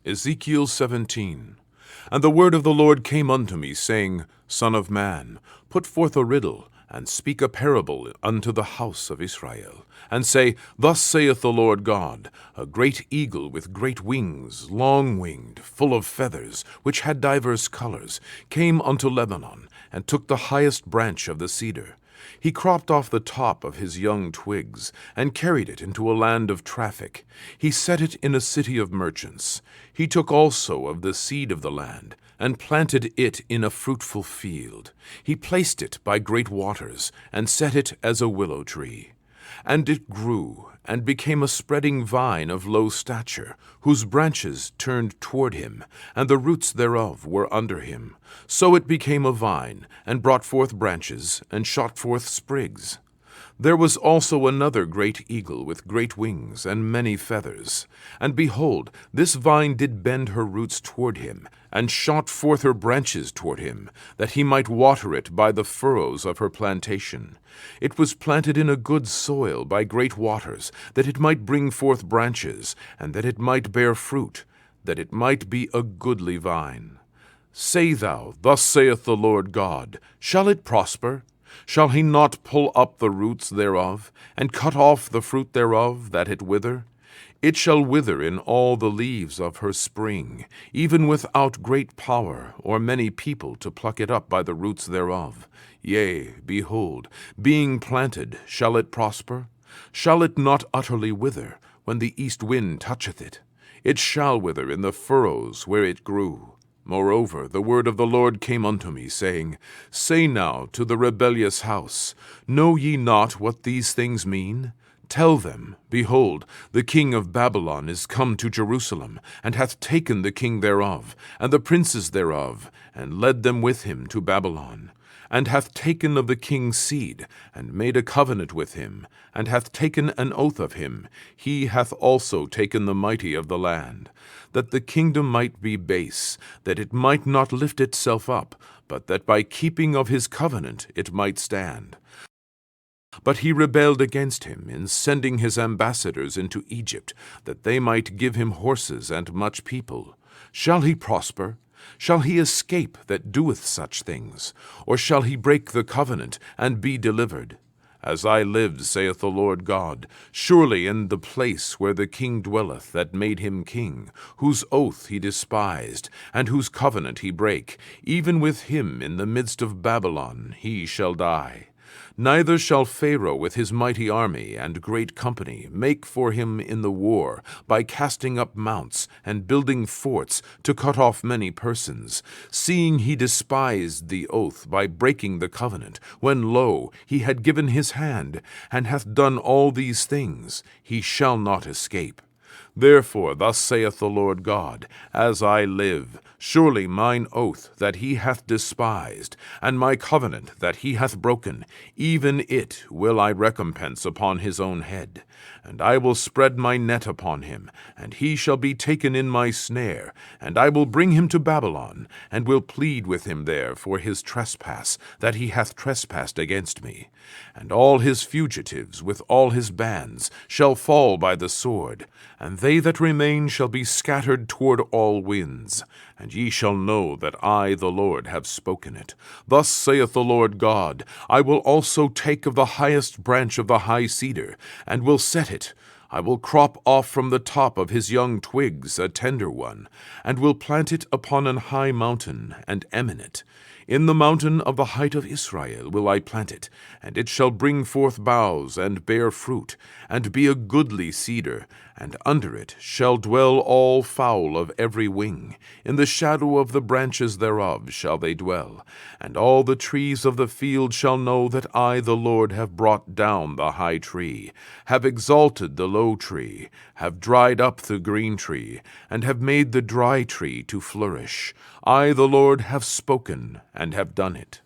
Ezekiel 17. And the word of the Lord came unto me, saying, Son of man, put forth a riddle, and speak a parable unto the house of Israel, and say, Thus saith the Lord God, a great eagle with great wings, long-winged, full of feathers, which had divers colors, came unto Lebanon, and took the highest branch of the cedar. He cropped off the top of his young twigs, and carried it into a land of traffic. He set it in a city of merchants. He took also of the seed of the land, and planted it in a fruitful field. He placed it by great waters, and set it as a willow tree. And it grew, and became a spreading vine of low stature, whose branches turned toward him, and the roots thereof were under him. So it became a vine, and brought forth branches, and shot forth sprigs. There was also another great eagle with great wings and many feathers. And behold, this vine did bend her roots toward him, and shot forth her branches toward him, that he might water it by the furrows of her plantation. It was planted in a good soil by great waters, that it might bring forth branches, and that it might bear fruit, that it might be a goodly vine. Say thou, Thus saith the Lord God, Shall it prosper? Shall he not pull up the roots thereof, and cut off the fruit thereof, that it wither? It shall wither in all the leaves of her spring, even without great power, or many people to pluck it up by the roots thereof. Yea, behold, being planted, shall it prosper? Shall it not utterly wither, when the east wind toucheth it? It shall wither in the furrows where it grew. Moreover, the word of the Lord came unto me, saying, Say now to the rebellious house, Know ye not what these things mean? Tell them, Behold, the king of Babylon is come to Jerusalem, and hath taken the king thereof, and the princes thereof, and led them with him to Babylon, and hath taken of the king's seed, and made a covenant with him, and hath taken an oath of him. He hath also taken the mighty of the land, that the kingdom might be base, that it might not lift itself up, but that by keeping of his covenant it might stand. But he rebelled against him in sending his ambassadors into Egypt, that they might give him horses and much people. Shall he prosper? Shall he escape that doeth such things? Or shall he break the covenant and be delivered? As I live, saith the Lord God, surely in the place where the king dwelleth that made him king, whose oath he despised, and whose covenant he brake, even with him in the midst of Babylon he shall die. Neither shall Pharaoh with his mighty army and great company make for him in the war, by casting up mounts and building forts to cut off many persons, seeing he despised the oath by breaking the covenant, when, lo, he had given his hand, and hath done all these things, he shall not escape. Therefore thus saith the Lord God, As I live, surely mine oath that he hath despised, and my covenant that he hath broken, even it will I recompense upon his own head. And I will spread my net upon him, and he shall be taken in my snare, and I will bring him to Babylon, and will plead with him there for his trespass, that he hath trespassed against me. And all his fugitives with all his bands shall fall by the sword, and they that remain shall be scattered toward all winds. And ye shall know that I, the Lord, have spoken it. Thus saith the Lord God, I will also take of the highest branch of the high cedar, and will set it. I will crop off from the top of his young twigs a tender one, and will plant it upon an high mountain, and eminent. In the mountain of the height of Israel will I plant it, and it shall bring forth boughs, and bear fruit, and be a goodly cedar, and under it shall dwell all fowl of every wing. In the shadow of the branches thereof shall they dwell. And all the trees of the field shall know that I, the Lord, have brought down the high tree, have exalted the low tree, have dried up the green tree, and have made the dry tree to flourish. I, the Lord, have spoken and have done it.